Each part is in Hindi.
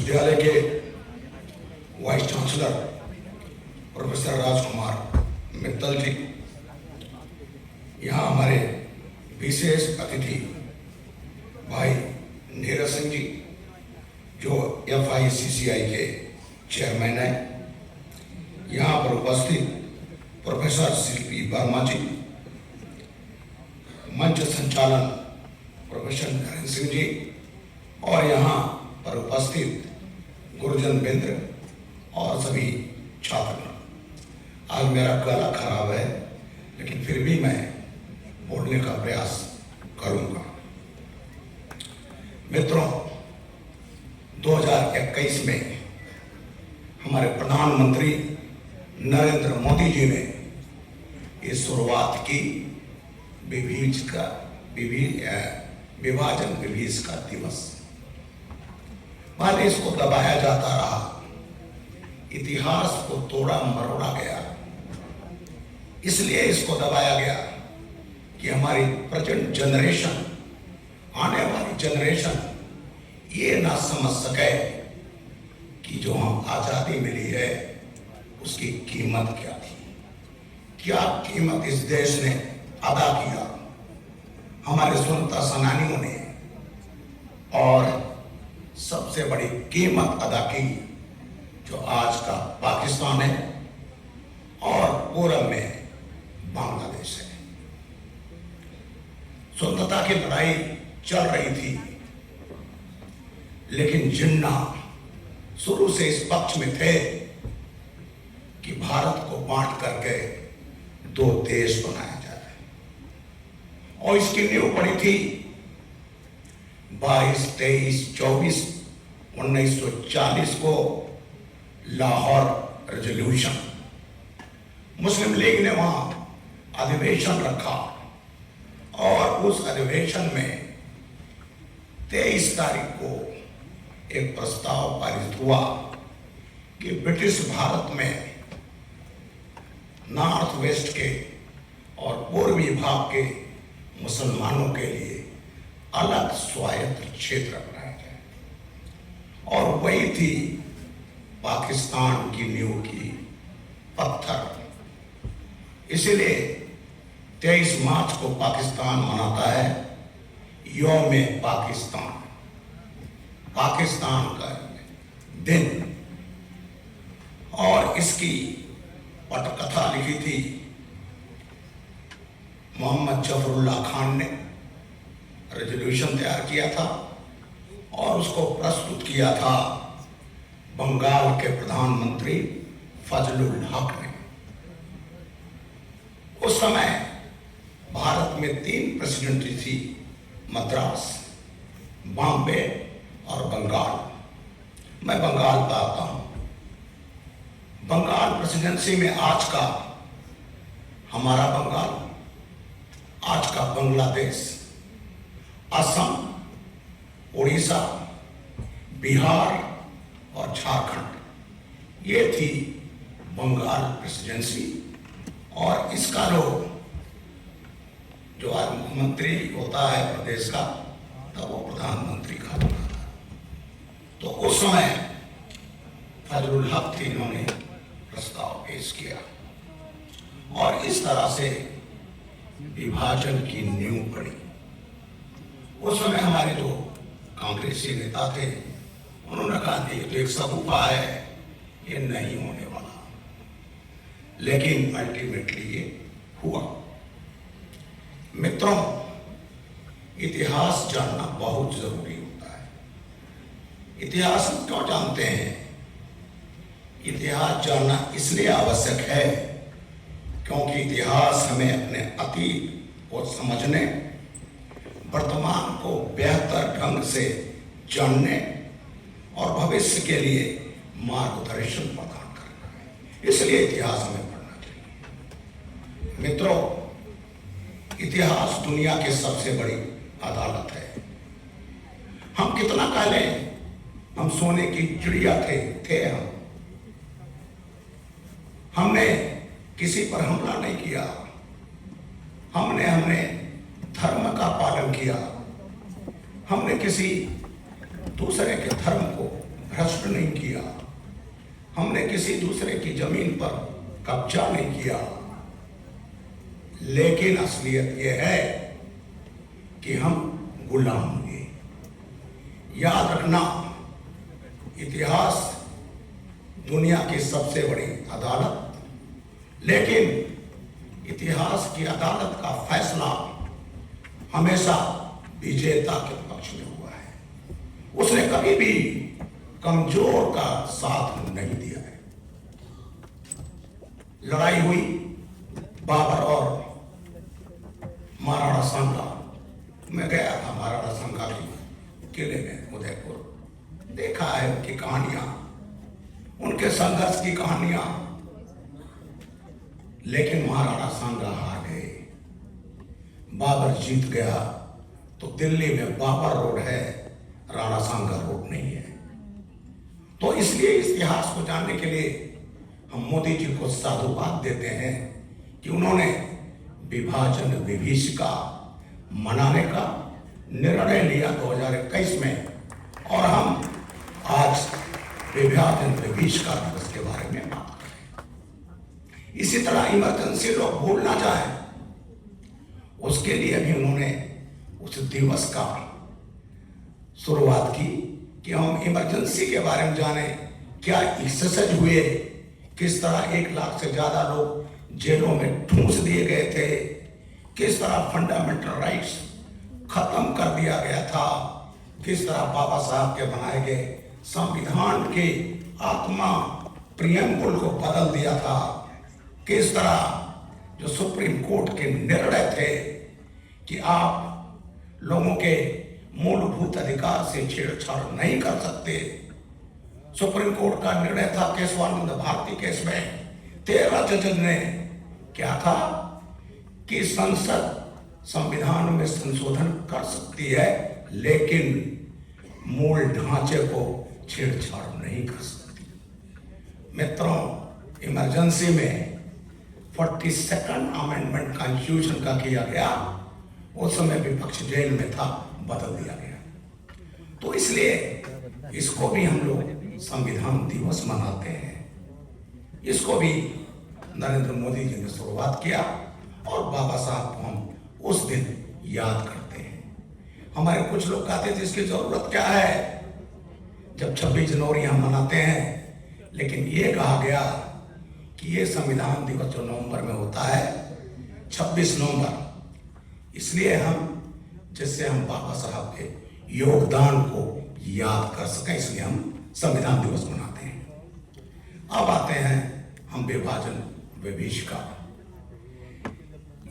विश्वविद्यालय के वाइस चांसलर प्रोफेसर राजकुमार मित्तल जी, यहाँ हमारे विशेष अतिथि भाई नीरज सिंह जी जो FICCI के चेयरमैन हैं, यहाँ पर उपस्थित प्रोफेसर शिल्पी वर्मा जी, मंच संचालन प्रोफेसर नरेंद्र सिंह जी और यहाँ पर उपस्थित गुरुजन बिंद्र और सभी छात्र। आज मेरा गला खराब है लेकिन फिर भी मैं बोलने का प्रयास करूंगा। मित्रों, 2021 में हमारे प्रधानमंत्री नरेंद्र मोदी जी ने ये शुरुआत की विभाजन विभीष का दिवस। पहले इसको दबाया जाता रहा, इतिहास को तोड़ा मरोड़ा गया, इसलिए इसको दबाया गया कि हमारी प्रेजेंट जनरेशन, आने वाली जनरेशन ये ना समझ सके कि जो हम आजादी मिली है उसकी कीमत क्या थी, क्या कीमत इस देश ने अदा किया, हमारे स्वतंत्रता सेनानियों ने, और सबसे बड़ी कीमत अदा की जो आज का पाकिस्तान है और पूरब में बांग्लादेश है। स्वतंत्रता की लड़ाई चल रही थी, लेकिन जिन्ना शुरू से इस पक्ष में थे कि भारत को बांट करके दो देश बनाया जाए, और इसकी नींव पड़ी थी 22, 23, 24, 1940 को लाहौर रेजोल्यूशन। मुस्लिम लीग ने वहां अधिवेशन रखा और उस अधिवेशन में 23 तारीख को एक प्रस्ताव पारित हुआ कि ब्रिटिश भारत में नॉर्थ वेस्ट के और पूर्वी भाग के मुसलमानों के लिए अलग स्वायत्त क्षेत्र बनाया जाए, और वही थी पाकिस्तान की नींव की पत्थर। इसलिए 23 मार्च को पाकिस्तान मनाता है यौम पाकिस्तान, पाकिस्तान का दिन। और इसकी पटकथा लिखी थी मोहम्मद जफरुल्लाह खान ने, रेजोल्यूशन तैयार किया था और उसको प्रस्तुत किया था बंगाल के प्रधानमंत्री फजलुल हक ने। उस समय भारत में 3 प्रेसिडेंसी थी, मद्रास, बॉम्बे और बंगाल। मैं बंगाल पर आता हूं। बंगाल प्रेसिडेंसी में आज का हमारा बंगाल, आज का बांग्लादेश, असम, उड़ीसा, बिहार और झारखंड, ये थी बंगाल प्रेसिडेंसी। और इसका जो आज मुख्यमंत्री होता है प्रदेश का, तब वो प्रधानमंत्री का होता था। तो उस समय फजलुल हक थे, इन्होंने प्रस्ताव पेश किया और इस तरह से विभाजन की नींव पड़ी। उस समय हमारे जो कांग्रेसी नेता थे उन्होंने कहा कि तो एक सगुफा है, ये नहीं होने वाला, लेकिन अल्टीमेटली ये हुआ। मित्रों, इतिहास जानना बहुत जरूरी होता है। इतिहास हम क्यों जानते हैं? इतिहास जानना इसलिए आवश्यक है क्योंकि इतिहास हमें अपने अतीत को समझने, वर्तमान को बेहतर ढंग से जानने और भविष्य के लिए मार्गदर्शन प्रदान करना है। इसलिए इतिहास हमें पढ़ना चाहिए। मित्रों, इतिहास दुनिया की सबसे बड़ी अदालत है। हम कितना कह लें, हम सोने की चिड़िया थे हमने किसी पर हमला नहीं किया, हमने धर्म का पालन किया, हमने किसी दूसरे के धर्म को भ्रष्ट किसी दूसरे की जमीन पर कब्जा नहीं किया, लेकिन असलियत यह है कि हम गुलाम हुए। याद रखना, इतिहास दुनिया की सबसे बड़ी अदालत, लेकिन इतिहास की अदालत का फैसला हमेशा विजेता के पक्ष में हुआ है। उसने कभी भी कमजोर का साथ नहीं दिया है। लड़ाई हुई बाबर और महाराणा सांगा। मैं गया था महाराणा सांगा के किले में उदयपुर, देखा है उनकी कहानियां, उनके संघर्ष की कहानियां। लेकिन महाराणा सांगा हार गए, बाबर जीत गया। तो दिल्ली में बाबर रोड है, राणा सांगा रोड नहीं है। तो इसलिए इतिहास को जानने के लिए हम मोदी जी को साधुवाद देते हैं कि उन्होंने विभाजन विभीषिका मनाने का निर्णय लिया 2021 में, और हम आज विभाजन विभीषिका दिवस के बारे में बात करें। इसी तरह इमरजेंसी लोग भूल ना जाए, उसके लिए भी उन्होंने उस दिवस का शुरुआत की कि हम इमरजेंसी के बारे में जाने, क्या एक्सरसाइज हुए, किस तरह 1 लाख से ज्यादा लोग जेलों में ठूंस दिए गए थे, किस तरह फंडामेंटल राइट्स खत्म कर दिया गया था, किस तरह बाबा साहब के बनाए गए संविधान के आत्मा प्रियम्बल को बदल दिया था, किस तरह जो सुप्रीम कोर्ट के निर्णय थे कि आप लोगों के मूलभूत अधिकार से छेड़छाड़ नहीं कर सकते। सुप्रीम कोर्ट का निर्णय था केशवानंद भारती केस में, 13 जज ने क्या था कि संसद संविधान में संशोधन कर सकती है, लेकिन मूल ढांचे को छेड़छाड़ नहीं कर सकती। मित्रों, इमरजेंसी में 42nd अमेंडमेंट कॉन्स्टिट्यूशन का किया गया, उस समय विपक्ष जेल में था, बदल दिया गया। तो इसलिए इसको भी हम लोग संविधान दिवस मनाते हैं। इसको भी नरेंद्र मोदी जी ने शुरुआत किया और बाबा साहब को हम उस दिन याद करते हैं। हमारे कुछ लोग कहते थे इसकी जरूरत क्या है जब 26 जनवरी हम मनाते हैं, लेकिन ये कहा गया कि ये संविधान दिवस जो नवंबर में होता है 26 नवंबर, इसलिए हम जिससे हम बाबा साहब के योगदान को याद कर सकें, इसलिए हम संविधान दिवस मनाते हैं। अब आते हैं हम विभाजन विभीषिका।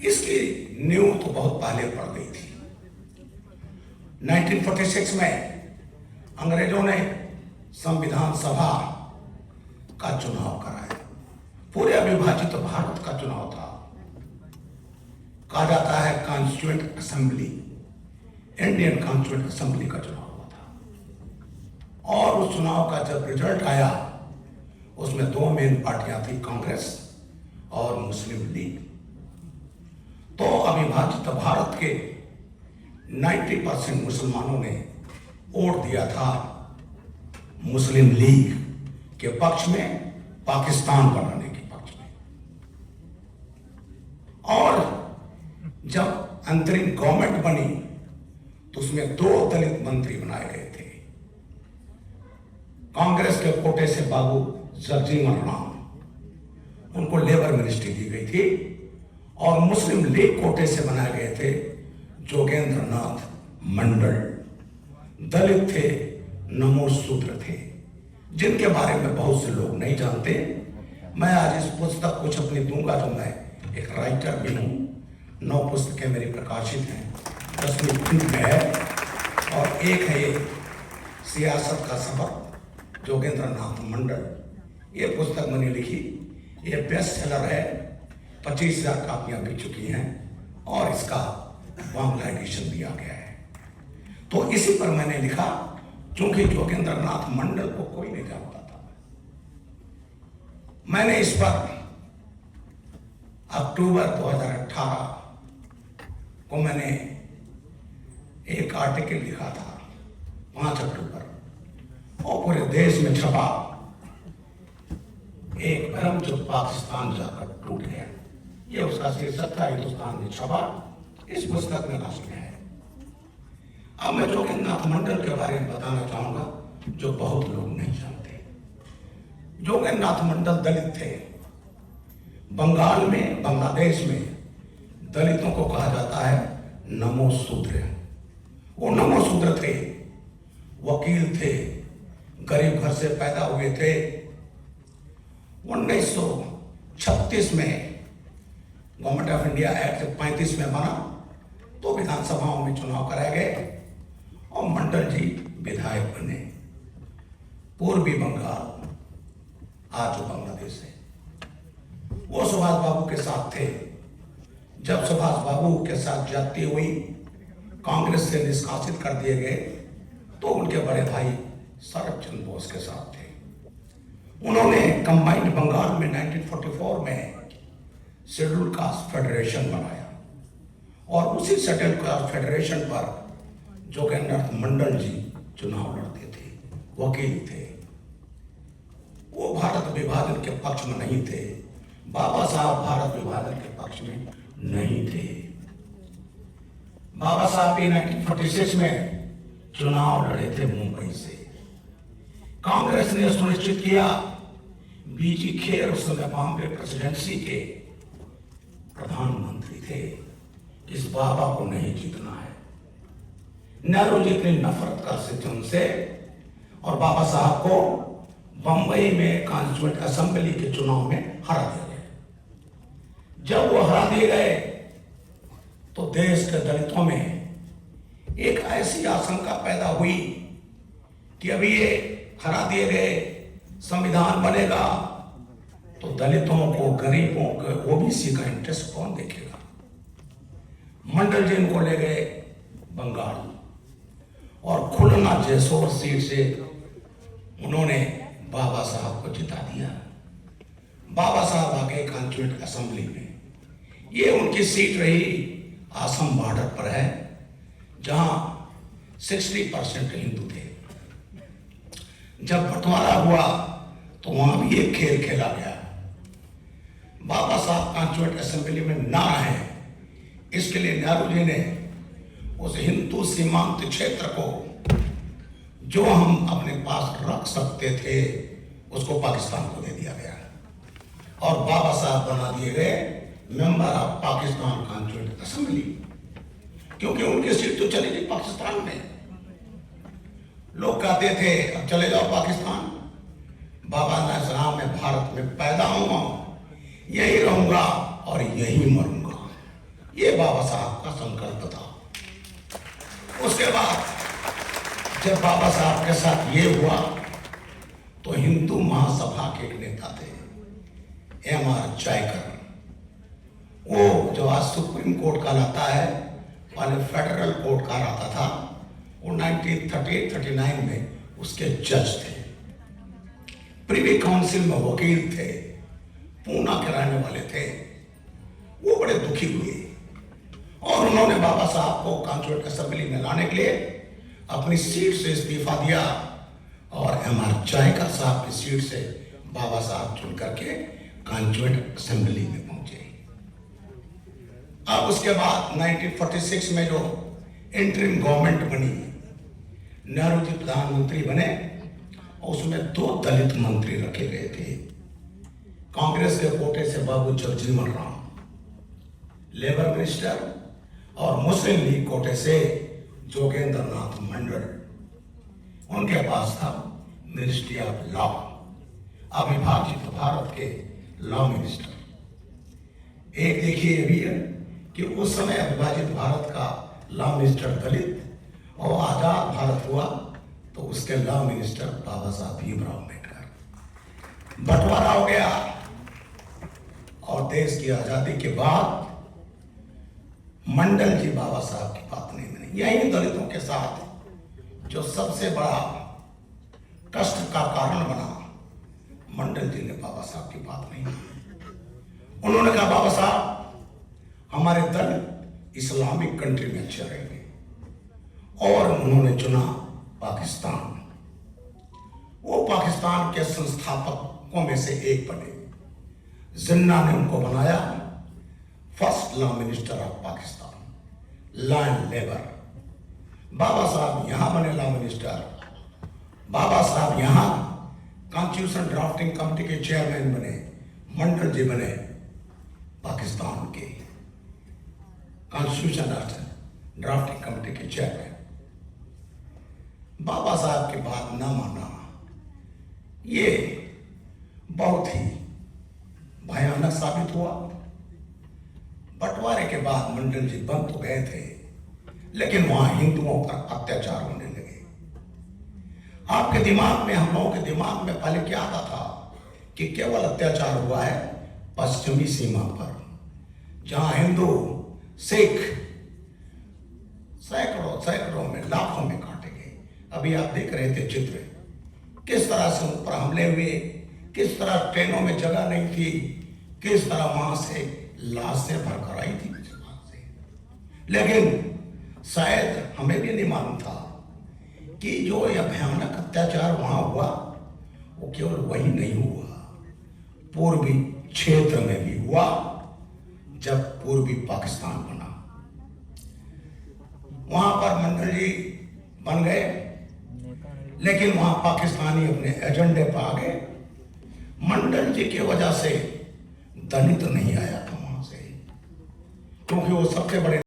इसकी नींव तो बहुत पहले पड़ गई थी। 1946 में अंग्रेजों ने संविधान सभा का चुनाव कराया। पूरे अविभाजित भारत का चुनाव था। कहा जाता है constituent assembly, Indian constituent assembly का चुनाव हुआ था। और उस चुनाव का जब रिजल्ट आया, उसमें 2 मेन पार्टियां थी, कांग्रेस और मुस्लिम लीग। तो अविभाजित भारत के 90% मुसलमानों ने वोट दिया था मुस्लिम लीग के पक्ष में, पाकिस्तान बनाने के पक्ष में। और जब अंतरिम गवर्नमेंट बनी तो उसमें 2 दलित मंत्री बनाए गए थे। कांग्रेस के कोटे से बाबू जगजीवन राम, उनको लेबर मिनिस्ट्री दी गई थी, और मुस्लिम लीग कोटे से बनाए गए थे जोगेंद्र नाथ मंडल, दलित थे, नमो शूद्र थे, जिनके बारे में बहुत से लोग नहीं जानते। मैं आज इस पुस्तक कुछ अपनी दूंगा, जो मैं एक राइटर भी हूँ, 9 पुस्तकें मेरी प्रकाशित हैं, 10वीं प्रिंट में है, और एक है ये सियासत का सबक जोगेंद्र नाथ मंडल। ये पुस्तक मैंने लिखी, ये बेस्ट सेलर है, 25,000 कापियां बिक चुकी हैं, और इसका बांग्ला एडिशन दिया गया है। तो इसी पर मैंने लिखा, क्योंकि जोगेंद्र नाथ मंडल को कोई नहीं जानता था। मैंने इस पर अक्टूबर 2018 को मैंने एक आर्टिकल लिखा था, 5 अक्टूबर, और पूरे देश में छपा। एक भ्रम जो पाकिस्तान जाकर टूट गया। ये उसका शीर्षक था, हिंदुस्तान में छपा, इस पुस्तक में राशि है। अब मैं जोगेंद्रनाथ मंडल के बारे में बताना चाहूंगा जो बहुत लोग नहीं जानते। जोगेंद्रनाथ मंडल दलित थे। बंगाल में, बांग्लादेश में दलितों को कहा जाता है नमो शूद्र। वो नमो शूद्र थे, वकील थे, गरीब घर से पैदा हुए थे। 1936 में गवर्नमेंट ऑफ इंडिया एक्ट 35 में बना तो विधानसभाओं में चुनाव कराए गए और मंडल जी विधायक बने। पूर्वी बंगाल, आज जो बांग्लादेश है, वो सुभाष बाबू के साथ थे। जब सुभाष बाबू के साथ जाती हुई, कांग्रेस से निष्कासित कर दिए गए तो उनके बड़े भाई शरद चंद्र बोस के साथ थे। उन्होंने कंबाइंड बंगाल में 1944 में शेड्यूल कास्ट फेडरेशन बनाया और उसी शेड्यूल कास्ट फेडरेशन पर जोगेंद्रनाथ मंडल जी चुनाव लड़ते थे, वकील थे। वो भारत विभाजन के पक्ष में नहीं थे। बाबा साहब भारत विभाजन के पक्ष में नहीं थे। बाबा साहब भी 1946 में चुनाव लड़े थे मुंबई से। कांग्रेस ने सुनिश्चित किया, बीजी खेर उस समय बॉम्बे प्रेसिडेंसी के प्रधानमंत्री थे, इस बाबा को नहीं जीतना है। नेहरू जी इतनी नफरत करते थे उनसे और बाबा साहब को बंबई में कॉन्स्टिट्यूएंट असेंबली के चुनाव में हरा दिया गया। जब वो हरा दिए गए तो देश के दलितों में एक ऐसी आशंका पैदा हुई कि अभी ये हरा दिए गए, संविधान बनेगा तो दलितों को, गरीबों को, ओबीसी का इंटरेस्ट कौन देखेगा। मंडल जी इनको ले गए बंगाल और खुलना जैसोर सीट से उन्होंने बाबा साहब को जिता दिया। बाबा साहब आ गए कॉन्स्टिट्यूएंट असेंबली में। ये उनकी सीट रही, आसम बॉर्डर पर है, जहां 60% हिंदू थे। जब बंटवारा हुआ तो वहां भी एक खेल खेला गया। बाबा साहब कॉन्स्टिट्यूएंट असेंबली में ना रहे, इसके लिए नेहरू जी ने उस हिंदू सीमांत क्षेत्र को जो हम अपने पास रख सकते थे उसको पाकिस्तान को दे दिया गया और बाबा साहब बना दिए गए member of Pakistan constituent assembly, क्योंकि उनकी सीट तो चली गई पाकिस्तान में। लोग कहते थे अब चले जाओ पाकिस्तान। बाबा ने कहा मैं भारत में पैदा हुआ, यही रहूंगा और यही मरूंगा। ये बाबा साहब का संकल्प था। उसके बाद जब बाबा साहब के साथ ये हुआ तो हिंदू महासभा के एक नेता थे M.R. जयकर। वो जो आज सुप्रीम कोर्ट कहलाता है, पहले फेडरल कोर्ट कहलाता था। वो 1938-39 में उसके जज थे। प्रिवी काउंसिल में वकील थे, पूना के रहने वाले थे। वो बड़े दुखी हुए और उन्होंने बाबा साहब को कॉन्स्टिट्यूएंट असेंबली में लाने के लिए अपनी सीट से इस्तीफा दिया और M.R. जयकर साहब की सीट से बाबा साहब चुन करके कॉन्स्टिट्यूएंट असेंबली में पहुंचे। अब उसके बाद 1946 में जो इंटरिम गवर्नमेंट बनी, नेहरू जी प्रधानमंत्री बने और उसमें 2 दलित मंत्री रखे गए थे। कांग्रेस के कोटे से बाबू जगजीवन राम लेबर मिनिस्टर और मुस्लिम लीग कोटे से जोगेंद्रनाथ मंडल, उनके पास था मिनिस्ट्री ऑफ लॉ, अविभाजित भारत के लॉ मिनिस्टर। एक देखिए भी है कि उस समय अविभाजित भारत का लॉ मिनिस्टर दलित और आजाद भारत हुआ तो उसके लॉ मिनिस्टर बाबा साहब भीमराव अम्बेडकर। बंटवारा हो गया और देश की आजादी के बाद मंडल जी बाबा साहब की बात नहीं बनी। यही दलितों के साथ जो सबसे बड़ा कष्ट का कारण बना, मंडल जी ने बाबा साहब की बात नहीं की। उन्होंने कहा बाबा साहब हमारे दलित इस्लामिक कंट्री में अच्छे रहेंगे और उन्होंने चुना पाकिस्तान। वो पाकिस्तान के संस्थापक प्रमुखों में से एक बने। जिन्ना ने उनको बनाया first law minister of Pakistan, law and labour. Baba Saheb यहां बने लॉ मिनिस्टर। बाबा साहब यहां कॉन्स्टिट्यूशन ड्राफ्टिंग कमेटी के चेयरमैन बने। मंडल जी बने पाकिस्तान के कॉन्स्टिट्यूशन ड्राफ्टिंग कमेटी के चेयरमैन। बाबा साहब की बात न मानना ये बहुत ही भयानक साबित हुआ। बंटवारे के बाद मंडल जी बंद तो गए थे, लेकिन वहां हिंदुओं पर अत्याचार होने लगे। आपके दिमाग में, हम लोगों के दिमाग में पहले क्या आता था कि केवल अत्याचार हुआ है पश्चिमी सीमा पर, जहां हिंदू सिख सैकड़ों सैकड़ों में, लाखों में काटे गए। अभी आप देख रहे थे चित्र, किस तरह से उन पर हमले हुए, किस तरह ट्रेनों में जगह नहीं थी, किस तरह वहां से लाशें भरकर आई थी से। लेकिन शायद हमें भी नहीं मालूम था कि जो यह भयानक अत्याचार वहां हुआ वो केवल वही नहीं हुआ, पूर्वी क्षेत्र में भी हुआ। जब पूर्वी पाकिस्तान बना, वहां पर मंडल जी बन गए, लेकिन वहां पाकिस्तानी अपने एजेंडे पर आ गए। मंडल जी की वजह से दलित नहीं आया था वहां से, क्योंकि वो सबसे बड़े